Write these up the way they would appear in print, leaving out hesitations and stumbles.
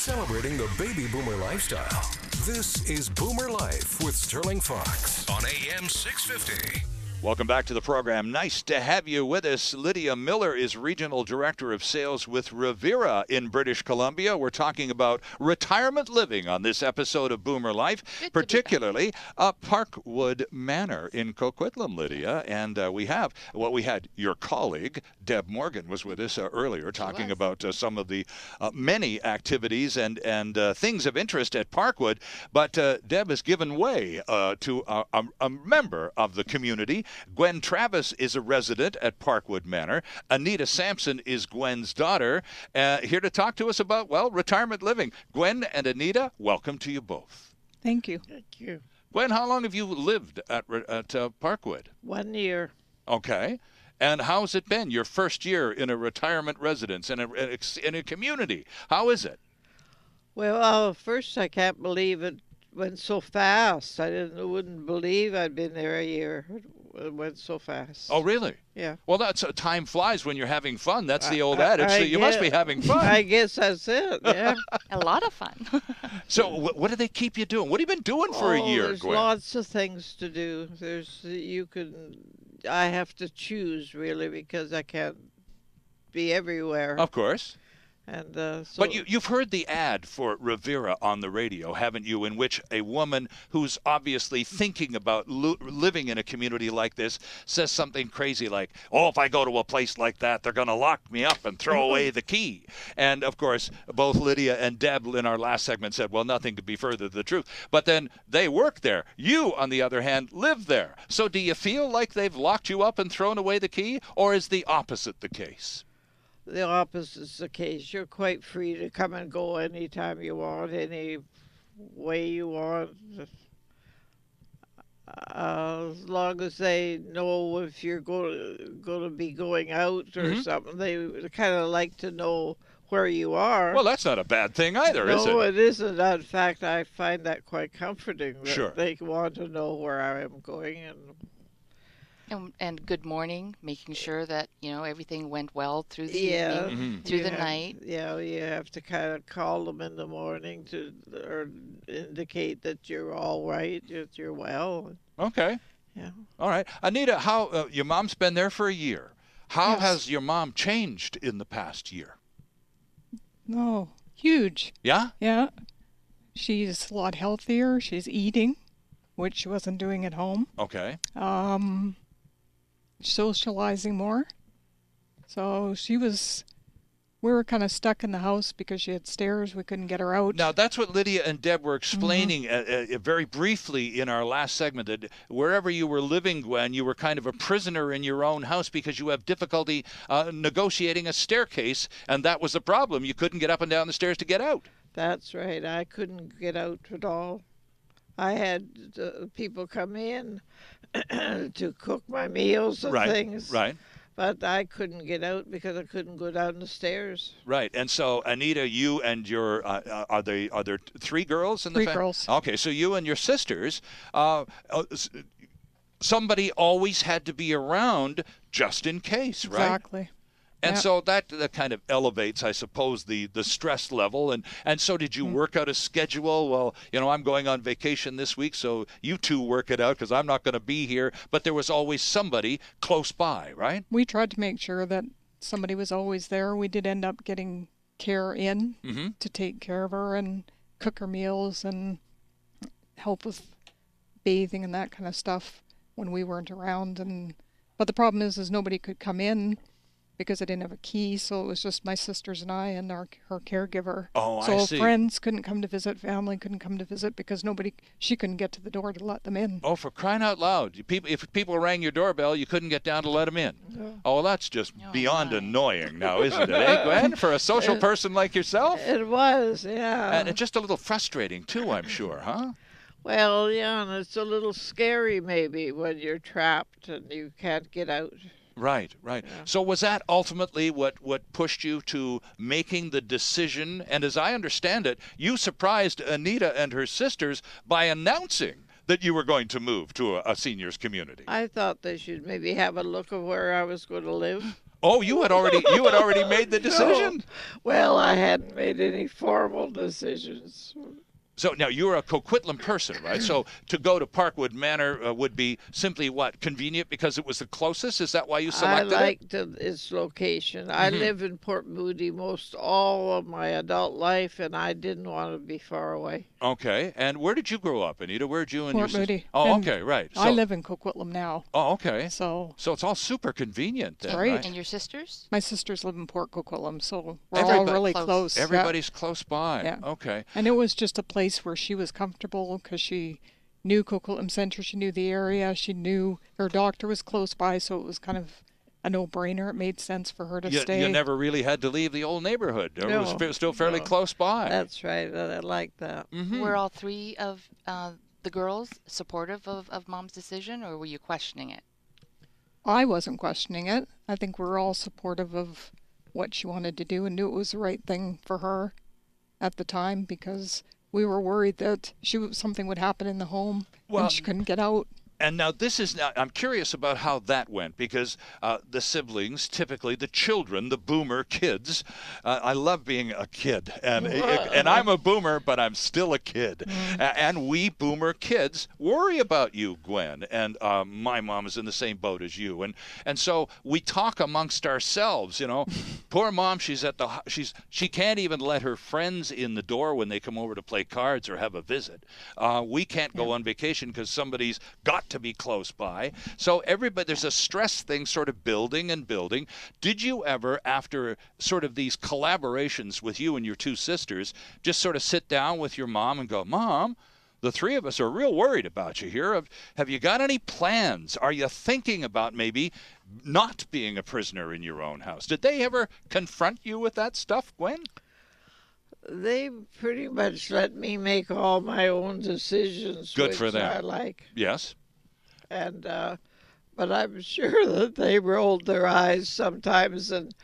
celebrating the baby boomer lifestyle. This is Boomer Life with Sterling Fox on AM 650. Welcome back to the program. Nice to have you with us. Lydia Miller is Regional Director of Sales with Revera in British Columbia. We're talking about retirement living on this episode of Boomer Life, particularly Parkwood Manor in Coquitlam, Lydia. And we had your colleague, Deb Morgan, was with us earlier talking about some of the many activities and things of interest at Parkwood. But Deb has given way to a member of the community. Gwen Travis is a resident at Parkwood Manor. Anita Sampson is Gwen's daughter. Here to talk to us about, retirement living. Gwen and Anita, welcome to you both. Thank you. Thank you. Gwen, how long have you lived at Parkwood? 1 year. Okay. And how's it been, your first year in a retirement residence in a community? How is it? Well, first I can't believe it went so fast. Wouldn't believe I'd been there a year. It went so fast. Oh, really? Yeah. Well, that's time flies when you're having fun. That's the old adage. So you must be having fun. I guess that's it. Yeah. A lot of fun. So, what do they keep you doing? What have you been doing for a year, there's Gwen? lots of things to do. I have to choose really because I can't be everywhere. Of course. And but you've heard the ad for Revera on the radio, haven't you, in which a woman who's obviously thinking about living in a community like this says something crazy like, oh, if I go to a place like that, they're going to lock me up and throw away the key. And, of course, both Lydia and Deb in our last segment said, well, nothing could be further the truth. But then they work there. You, on the other hand, live there. So do you feel like they've locked you up and thrown away the key, or is the opposite the case? The opposite is the case. You're quite free to come and go anytime you want, any way you want. As long as they know if you're going to be going out or something, they kind of like to know where you are. Well, that's not a bad thing either, is it? No, it isn't. In fact, I find that quite comforting. That Sure. They want to know where I am going And good morning, making sure that, everything went well through the evening, through the night. Yeah, you have to kind of call them in the morning or indicate that you're all right, that you're well. Okay. Yeah. All right. Anita, how your mom's been there for a year. How has your mom changed in the past year? Oh, huge. Yeah? Yeah. She's a lot healthier. She's eating, which she wasn't doing at home. Okay. Socializing more. So we were kind of stuck in the house because she had stairs. We couldn't get her out. Now, that's what Lydia and Deb were explaining very briefly in our last segment, that wherever you were living, Gwen, you were kind of a prisoner in your own house because you have difficulty negotiating a staircase, and that was the problem. You couldn't get up and down the stairs to get out. That's right. I couldn't get out at all. I had people come in to cook my meals and things. Right. But I couldn't get out because I couldn't go down the stairs. Right. And so, Anita, you and your are there three girls in the family? 3 girls. Okay. So you and your sisters, somebody always had to be around just in case, right? Exactly. And so that kind of elevates, I suppose, the stress level. And so did you work out a schedule? Well, I'm going on vacation this week, so you two work it out because I'm not going to be here. But there was always somebody close by, right? We tried to make sure that somebody was always there. We did end up getting care in to take care of her and cook her meals and help with bathing and that kind of stuff when we weren't around. But the problem is nobody could come in because I didn't have a key, so it was just my sisters and I and her caregiver. Oh, I see. So friends couldn't come to visit, family couldn't come to visit because she couldn't get to the door to let them in. Oh, for crying out loud. If people rang your doorbell, you couldn't get down to let them in. Yeah. Oh, well, that's just beyond annoying now, isn't it, eh, Gwen, for a social person like yourself? It was, yeah. And it's just a little frustrating, too, I'm sure, huh? Well, yeah, and it's a little scary maybe when you're trapped and you can't get out. Right. Yeah. So was that ultimately what pushed you to making the decision? And as I understand it, you surprised Anita and her sisters by announcing that you were going to move to a seniors community. I thought they should maybe have a look of where I was going to live. Oh, you had already made the decision? No. Well, I hadn't made any formal decisions. So now you're a Coquitlam person, right? So to go to Parkwood Manor would be simply what? Convenient because it was the closest? Is that why you selected it? I liked its location. I live in Port Moody most all of my adult life, and I didn't want to be far away. Okay. And where did you grow up, Anita? Where did you and Port your Moody. sister? Oh, And okay, right. So, I live in Coquitlam now. Oh, okay. So it's all super convenient then, Right. right? And your sisters? my sisters live in Port Coquitlam, so we're all Everybody- really Close. close. Everybody's close by. Yeah. Okay. And it was just a place where she was comfortable because she knew Coquitlam Center, she knew the area, she knew her doctor was close by, so it was kind of a no-brainer. It made sense for her to stay. You never really had to leave the old neighborhood. It No, was still fairly no. close by. That's right. I like that. Were all three of the girls supportive of Mom's decision, or were you questioning it? I wasn't questioning it. I think we were all supportive of what she wanted to do and knew it was the right thing for her at the time because we were worried that something would happen in the home and she couldn't get out. And now I'm curious about how that went because the siblings, typically the children, the boomer kids, I love being a kid. And I'm a boomer, but I'm still a kid. And we boomer kids worry about you, Gwen. And my mom is in the same boat as you. And so we talk amongst ourselves, you know. Poor mom, she can't even let her friends in the door when they come over to play cards or have a visit. We can't go on vacation because somebody's got to be close by. So there's a stress thing sort of building and building. Did you ever, after sort of these collaborations with you and your two sisters, just sort of sit down with your mom and go, Mom, the three of us are real worried about you here. Have you got any plans? Are you thinking about maybe not being a prisoner in your own house? Did they ever confront you with that stuff, Gwen? They pretty much let me make all my own decisions. Good which for them. I like. Yes. And but I'm sure that they rolled their eyes sometimes and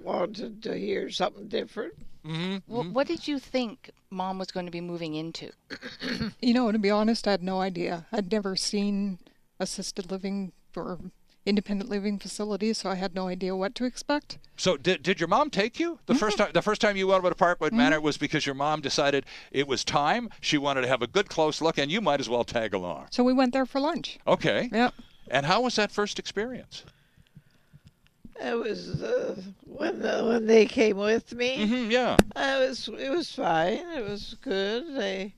wanted to hear something different. What did you think Mom was going to be moving into? You know, to be honest, I had no idea. I'd never seen assisted living or independent living facilities, so I had no idea what to expect. So did your mom take you? The first time you went over to Parkwood Manor was because your mom decided it was time. She wanted to have a good close look, and you might as well tag along. So we went there for lunch. Okay. Yep. And how was that first experience? It was when they came with me. Yeah. It was fine. It was good. They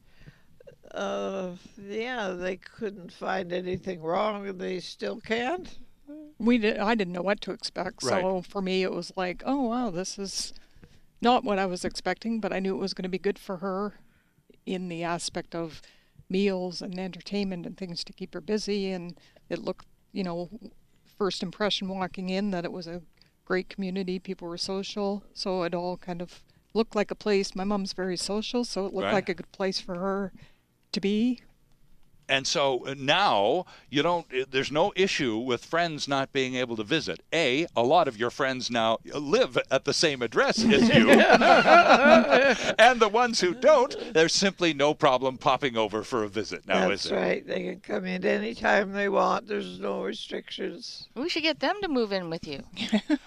couldn't find anything wrong, and they still can't. I didn't know what to expect, so for me it was like, oh wow, this is not what I was expecting, but I knew it was going to be good for her in the aspect of meals and entertainment and things to keep her busy, and it looked, first impression walking in that it was a great community, people were social, so it all kind of looked like a place. My mom's very social, so it looked like a good place for her to be. And so now there's no issue with friends not being able to visit. A lot of your friends now live at the same address as you. And the ones who don't, there's simply no problem popping over for a visit now, is there? That's right. They can come in anytime they want. There's no restrictions. We should get them to move in with you.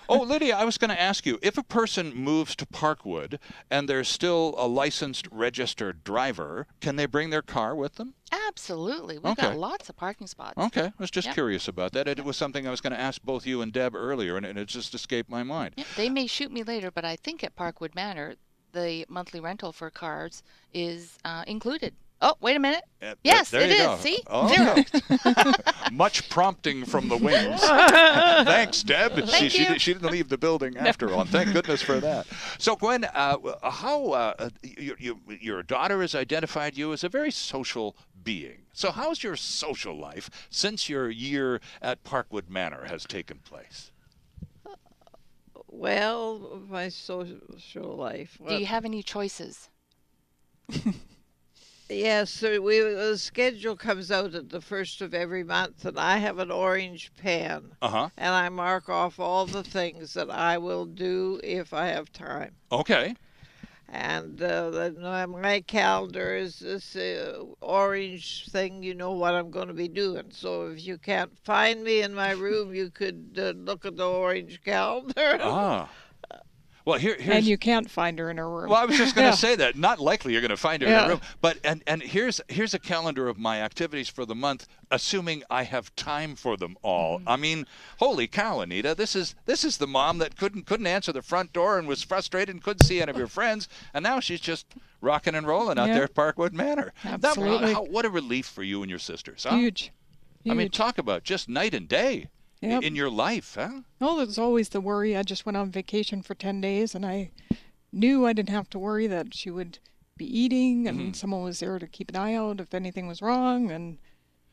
Oh, Lydia, I was going to ask you, if a person moves to Parkwood and there's still a licensed registered driver, can they bring their car with them? Absolutely. We've got lots of parking spots. Okay. I was just curious about that. It was something I was going to ask both you and Deb earlier, and it just escaped my mind. Yeah, they may shoot me later, but I think at Parkwood Manor, the monthly rental for cars is included. Oh, wait a minute. Yes, it is. Go. See? Oh, 0. Much prompting from the wings. Thanks, Deb. Thank you. She didn't leave the building after all. Thank goodness for that. So, Gwen, how your daughter has identified you as a very social being. So how's your social life since your year at Parkwood Manor has taken place? Well, my social life. Do you have any choices? Yes, the schedule comes out at the first of every month, and I have an orange pen. And I mark off all the things that I will do if I have time. Okay. And then my calendar is this orange thing, you know what I'm going to be doing. So if you can't find me in my room, you could look at the orange calendar. Ah. Well, here's... And you can't find her in her room. Well, I was just going to say that. Not likely you're going to find her in her room. But and here's a calendar of my activities for the month, assuming I have time for them all. I mean, holy cow, Anita, this is the mom that couldn't answer the front door and was frustrated and couldn't see any of her friends, and now she's just rocking and rolling out there at Parkwood Manor. Absolutely. What a relief for you and your sisters, huh? Huge. I mean, talk about just night and day. Yep. In your life, huh? Well, there's always the worry. I just went on vacation for 10 days, and I knew I didn't have to worry that she would be eating, and someone was there to keep an eye out if anything was wrong. And,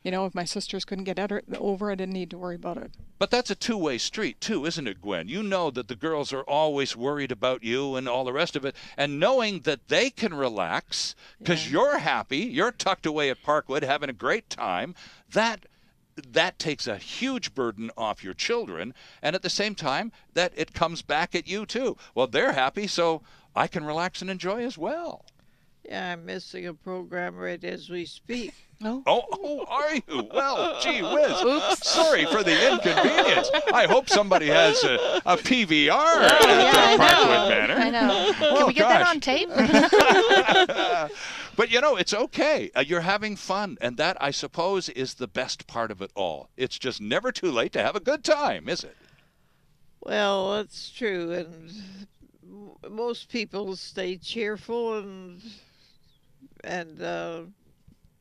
you know, if my sisters couldn't get over, I didn't need to worry about it. But that's a two-way street, too, isn't it, Gwen? You know that the girls are always worried about you and all the rest of it, and knowing that they can relax because you're happy, you're tucked away at Parkwood having a great time, that takes a huge burden off your children, and at the same time, that it comes back at you, too. Well, they're happy, so I can relax and enjoy as well. Yeah, I'm missing a program right as we speak. Oh, are you? Well, gee whiz. Oops. Sorry for the inconvenience. I hope somebody has a PVR at Parkwood Manor. I know. Can we get that on tape? But, you know, it's okay. You're having fun, and that, I suppose, is the best part of it all. It's just never too late to have a good time, is it? Well, that's true, and most people stay cheerful, and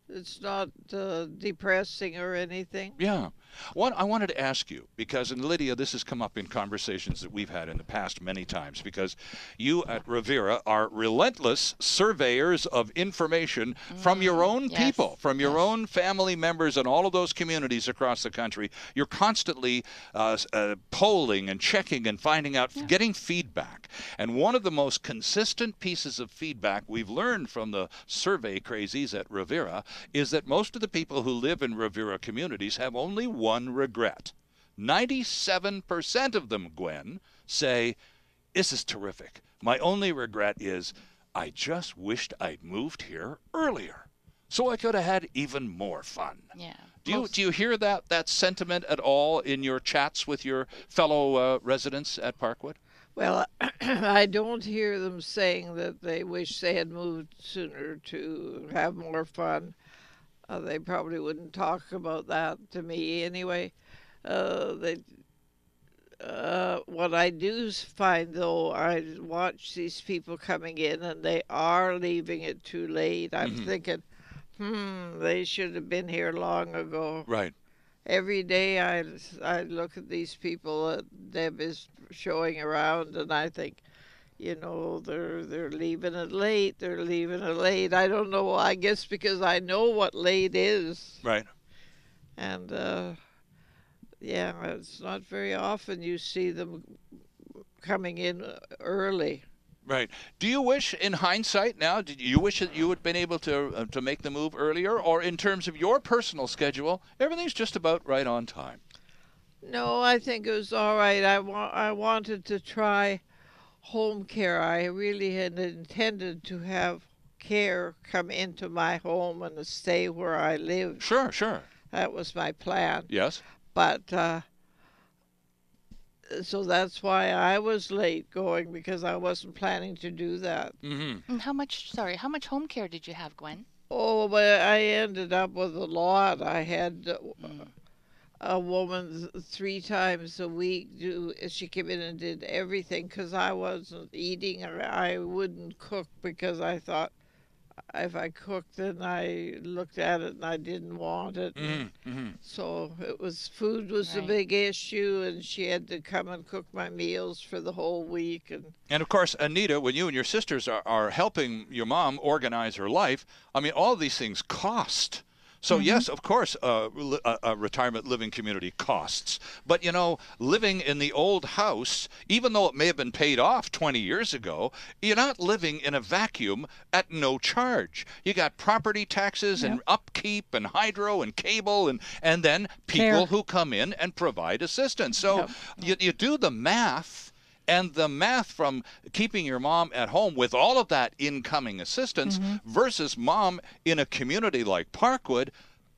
it's not depressing or anything. Yeah. I wanted to ask you, because, and Lydia, this has come up in conversations that we've had in the past many times, because you at Revera are relentless surveyors of information from your own people, from your own family members and all of those communities across the country. You're constantly polling and checking and finding out, getting feedback. And one of the most consistent pieces of feedback we've learned from the survey crazies at Revera is that most of the people who live in Revera communities have only one regret. 97% of them, Gwen, say, this is terrific. My only regret is I just wished I'd moved here earlier so I could have had even more fun. Yeah. Do you hear that sentiment at all in your chats with your fellow residents at Parkwood? Well, I don't hear them saying that they wish they had moved sooner to have more fun. They probably wouldn't talk about that to me anyway. What I do find, though, I watch these people coming in and they are leaving it too late. I'm thinking, they should have been here long ago. Right. Every day I look at these people that Deb is showing around, and I think, you know, they're leaving it late. They're leaving it late. I don't know. I guess because I know what late is. Right. And it's not very often you see them coming in early. Right. Do you wish, in hindsight now, did you wish that you had been able to make the move earlier, or in terms of your personal schedule, everything's just about right on time? No, I think it was all right. I wanted to try home care. I really had intended to have care come into my home and stay where I lived. Sure, sure. That was my plan. Yes. But so that's why I was late going, because I wasn't planning to do that. Mm-hmm. And how much home care did you have, Gwen? Oh, but I ended up with a lot. I had a woman 3 times a week she came in and did everything, because I wasn't eating, or I wouldn't cook, because I thought if I cooked, then I looked at it and I didn't want it. So food was a big issue, and she had to come and cook my meals for the whole week. And of course, Anita, when you and your sisters are helping your mom organize her life, I mean, all of these things cost. So yes, of course, a retirement living community costs. But, you know, living in the old house, even though it may have been paid off 20 years ago, you're not living in a vacuum at no charge. You got property taxes and upkeep and hydro and cable and then people who come in and provide assistance. So you do the math, And the math from keeping your mom at home with all of that incoming assistance versus mom in a community like Parkwood,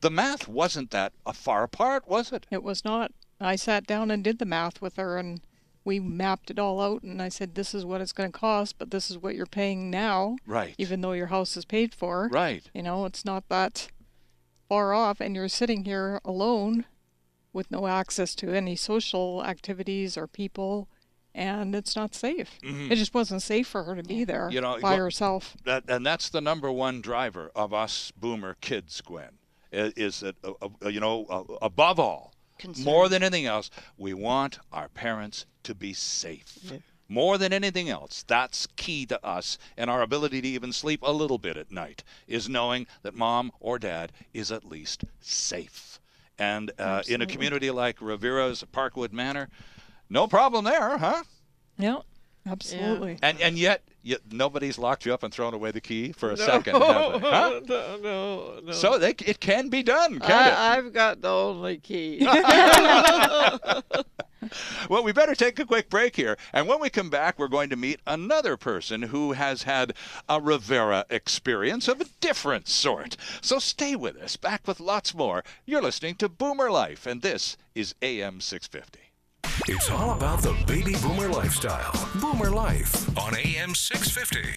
the math wasn't that far apart, was it? It was not. I sat down and did the math with her, and we mapped it all out, and I said, this is what it's going to cost, but this is what you're paying now. Right. Even though your house is paid for. Right. You know, it's not that far off, and you're sitting here alone with no access to any social activities or people, and it's not safe. It just wasn't safe for her to be there by herself. And that's the number one driver of us boomer kids, Gwen, is that, above all, more than anything else, we want our parents to be safe. Yeah. More than anything else, that's key to us and our ability to even sleep a little bit at night, is knowing that mom or dad is at least safe. And in a community like Revera's Parkwood Manor, no problem there, huh? Yeah, absolutely. Yeah. And yet nobody's locked you up and thrown away the key for a second, have they? Huh? No. So it can be done, can't it? I've got the only key. Well, we better take a quick break here. And when we come back, we're going to meet another person who has had a Revera experience of a different sort. So stay with us. Back with lots more. You're listening to Boomer Life, and this is AM 650. It's all about the baby boomer lifestyle. Boomer Life on AM 650.